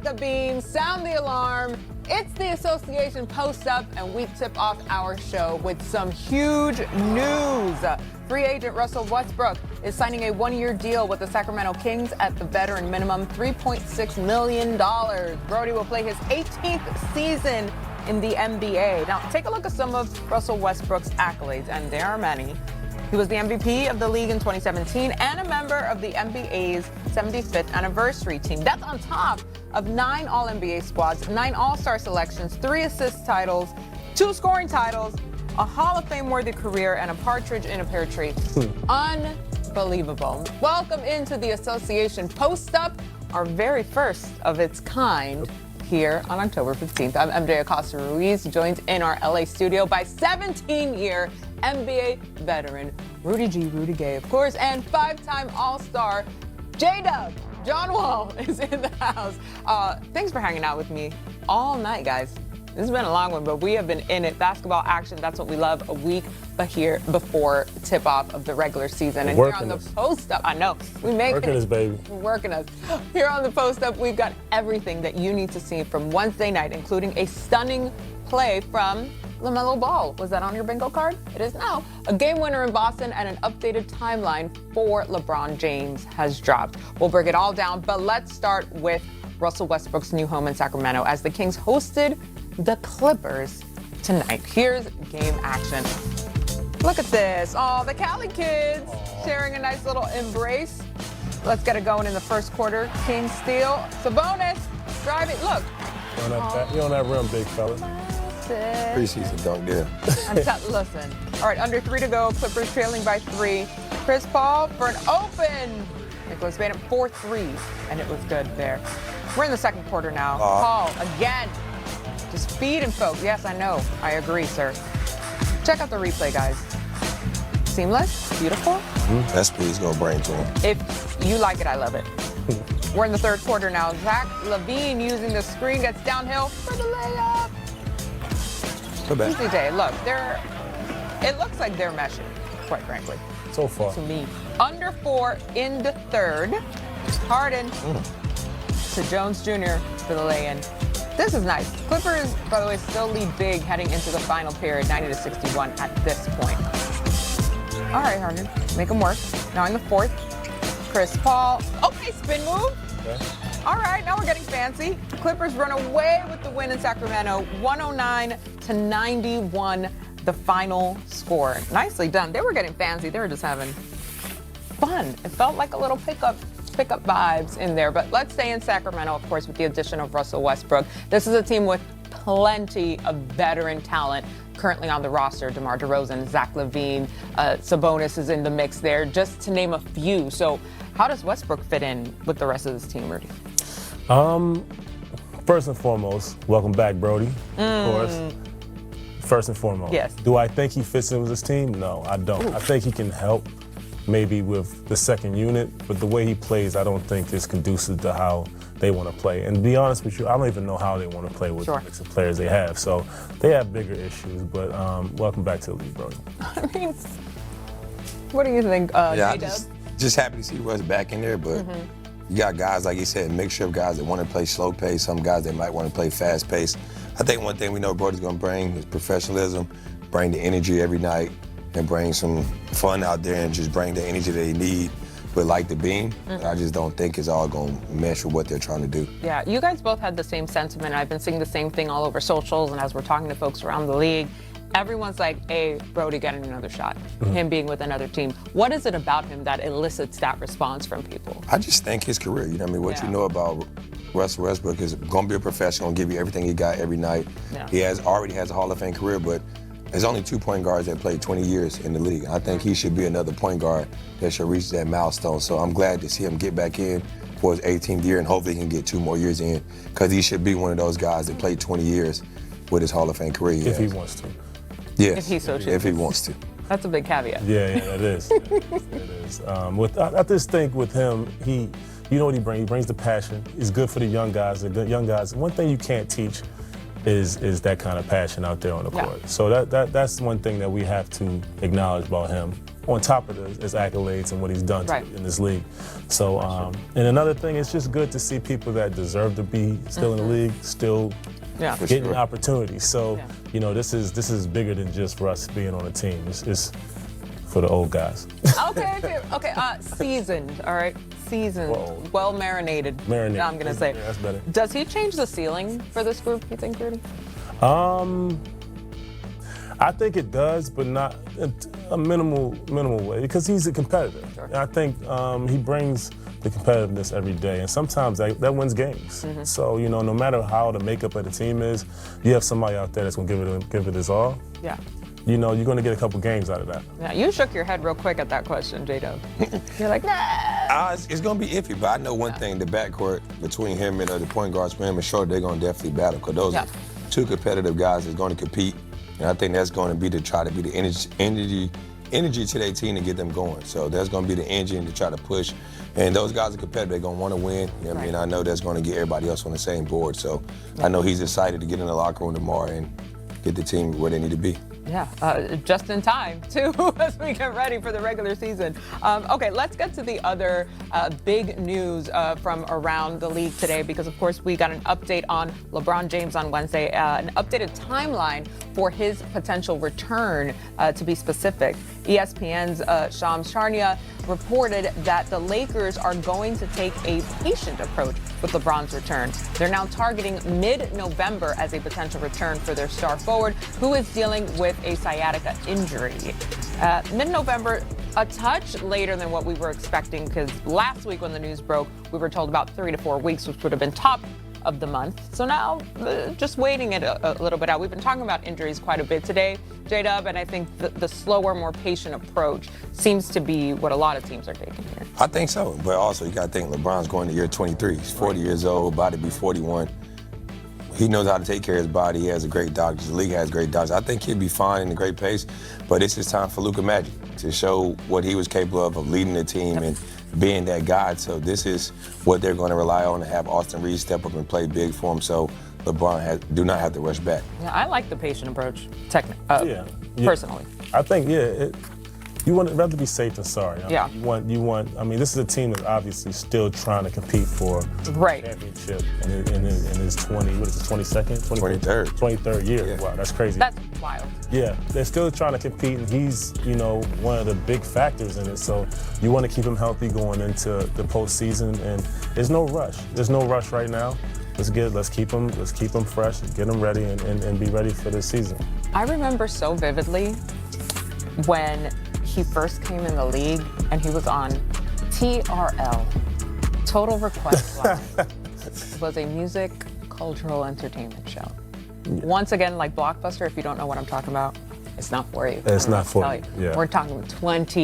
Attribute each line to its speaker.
Speaker 1: the beam, sound the alarm. It's the association post-up, and we tip off our show with some huge news. Free agent Russell Westbrook is signing a one-year deal with the Sacramento Kings at the veteran minimum $3.6 million. Brody will play his 18th season in the NBA. Now, take a look at some of Russell Westbrook's accolades, and there are many. He was the MVP of the league in 2017 and a member of the NBA's 75th anniversary team. That's on top of 9 All-NBA squads, 9 All-Star selections, 3 assist titles, 2 scoring titles, a Hall of Fame-worthy career, and a partridge in a pear tree. Unbelievable. Welcome into the association post-up, our very first of its kind here on October 15th. I'm MJ Acosta-Ruiz, joined in our LA studio by 17-year NBA veteran Rudy Gay, of course, and 5-time All-Star J-Dub. John Wall is in the house. Thanks for hanging out with me all night, guys. This has been a long one, but we have been in it. Basketball action, that's what we love. A week here before tip-off of the regular season. And here on the post-up, I know, we make
Speaker 2: working us, baby.
Speaker 1: We're working us. Here on the post-up, we've got everything that you need to see from Wednesday night, including a stunning play from LaMelo Ball. Was that on your bingo card? It is now. A game winner in Boston and an updated timeline for LeBron James has dropped. We'll break it all down, but let's start with Russell Westbrook's new home in Sacramento as the Kings hosted the Clippers tonight. Here's game action. Look at this. Oh, the Cali kids sharing a nice little embrace. Let's get it going in the first quarter. Kings steal. Sabonis, drive it. Look.
Speaker 2: You on that rim, big fella.
Speaker 3: Preseason dunk, yeah.
Speaker 1: Listen. All right, under 3 to go. Clippers trailing by 3. Chris Paul for an open. Nicholas made it 4 threes, and it was good there. We're in the second quarter now. Paul, again. Just feed and folk. Yes, I know. I agree, sir. Check out the replay, guys. Seamless. Beautiful.
Speaker 3: That's what he's going to bring to him.
Speaker 1: If you like it, I love it. We're in the third quarter now. Zach LaVine using the screen gets downhill for the layup. Easy day. Look, it looks like they're meshing, quite frankly.
Speaker 2: So far.
Speaker 1: To me. Under 4 in the third. Harden to Jones Jr. for the lay-in. This is nice. Clippers, by the way, still lead big heading into the final period, 90-61 at this point. All right, Harden, make them work. Now in the fourth, Chris Paul. Okay, spin move.
Speaker 2: Okay.
Speaker 1: All right, now we're getting fancy. Clippers run away with the win in Sacramento, 109-91, the final score. Nicely done. They were getting fancy. They were just having fun. It felt like a little pickup vibes in there. But let's stay in Sacramento, of course, with the addition of Russell Westbrook. This is a team with plenty of veteran talent currently on the roster. DeMar DeRozan, Zach LaVine, Sabonis is in the mix there, just to name a few. So how does Westbrook fit in with the rest of this team, Rudy?
Speaker 2: First and foremost, welcome back, Brody, of course. First and foremost.
Speaker 1: Yes.
Speaker 2: Do I think he fits in with this team? No, I don't. Ooh. I think he can help maybe with the second unit, but the way he plays, I don't think is conducive to how they want to play. And to be honest with you, I don't even know how they want to play with the mix of players they have. So they have bigger issues, but welcome back to the league, Brody.
Speaker 1: I mean, what do you think,
Speaker 3: I'm just happy to see Russ back in there, but you got guys, like you said, a mixture of guys that want to play slow pace, some guys that might want to play fast pace. I think one thing we know Brody's going to bring is professionalism, bring the energy every night, and bring some fun out there and just bring the energy they need with like the beam. I just don't think it's all going to mesh with what they're trying to do.
Speaker 1: Yeah, you guys both had the same sentiment. I've been seeing the same thing all over socials and as we're talking to folks around the league. Everyone's like, hey, Brody getting another shot, him being with another team. What is it about him that elicits that response from people?
Speaker 3: I just think his career, you know what I mean? What you know about Russell Westbrook is going to be a professional and give you everything he got every night. Yeah. He already has a Hall of Fame career, but there's only 2 point guards that played 20 years in the league. I think he should be another point guard that should reach that milestone. So I'm glad to see him get back in for his 18th year, and hopefully he can get 2 more years in, because he should be one of those guys that played 20 years with his Hall of Fame career.
Speaker 2: If he wants to.
Speaker 3: Yes,
Speaker 1: if he so chooses.
Speaker 3: If he wants to.
Speaker 1: That's a big caveat.
Speaker 2: Yeah, it is. It is. I just think with him, you know what he brings? He brings the passion. He's good for the young guys. The young guys. One thing you can't teach is that kind of passion out there on the court. So that's one thing that we have to acknowledge about him. on top of his accolades and what he's done in this league. So, and another thing, it's just good to see people that deserve to be still in the league, still getting opportunities. So, you know, this is bigger than just for us being on a team. It's for the old guys.
Speaker 1: Okay, seasoned, all right? Seasoned, well marinated.
Speaker 2: Marinated.
Speaker 1: I'm going to say.
Speaker 2: Yeah, that's better.
Speaker 1: Does he change the ceiling for this group, you think, Rudy?
Speaker 2: I think it does, but not a minimal way, because he's a competitor.
Speaker 1: Sure.
Speaker 2: And I think he brings the competitiveness every day, and sometimes that wins games. So, you know, no matter how the makeup of the team is, you have somebody out there that's going to give it his all.
Speaker 1: Yeah.
Speaker 2: You know, you're going to get a couple games out of that.
Speaker 1: Yeah, you shook your head real quick at that question, J-Dub. You're like, nah.
Speaker 3: It's going to be iffy, but I know one thing, the backcourt between him and the point guards for him and Short, they're going to definitely battle, because those are two competitive guys that's going to compete. And I think that's going to be to try to be the energy to their team to get them going. So that's going to be the engine to try to push. And those guys are competitive. They're going to want to win. You know what I mean? I know that's going to get everybody else on the same board. So I know he's excited to get in the locker room tomorrow and get the team where they need to be.
Speaker 1: Yeah, just in time, too, as we get ready for the regular season. Okay, let's get to the other big news from around the league today, because, of course, we got an update on LeBron James on Wednesday, an updated timeline for his potential return, to be specific. ESPN's Shams Charania reported that the Lakers are going to take a patient approach with LeBron's return. They're now targeting mid-November as a potential return for their star forward, who is dealing with a sciatica injury. Mid-November, a touch later than what we were expecting, because last week when the news broke, we were told about 3 to 4 weeks, which would have been top of the month. So now, just waiting it a little bit out. We've been talking about injuries quite a bit today, J-Dub, and I think the slower, more patient approach seems to be what a lot of teams are taking here.
Speaker 3: I think so, but also you got to think LeBron's going to year 23. He's 40 years old, about to be 41. He knows how to take care of his body. He has a great doctor. The league has great doctors. I think he'll be fine in a great pace, but it's his time for Luka Magic to show what he was capable of leading the team and being that guy. So this is what they're going to rely on, to have Austin Reeves step up and play big for him, so LeBron do not have to rush back.
Speaker 1: Yeah, I like the patient approach, personally.
Speaker 2: I think, you want to rather be safe than sorry. You want. I mean, this is a team that's obviously still trying to compete for a championship in his 23rd year. Yeah. Wow, that's crazy.
Speaker 1: That's wild.
Speaker 2: Yeah, they're still trying to compete, and he's, you know, one of the big factors in it. So you want to keep him healthy going into the postseason, and there's no rush. There's no rush right now. Let's keep him fresh, get him ready, and be ready for this season.
Speaker 1: I remember so vividly when he first came in the league and he was on TRL, Total Request Live. It was a music, cultural entertainment show. Once again, like Blockbuster, if you don't know what I'm talking about, it's not for you.
Speaker 2: It's not for you.
Speaker 1: We're talking 20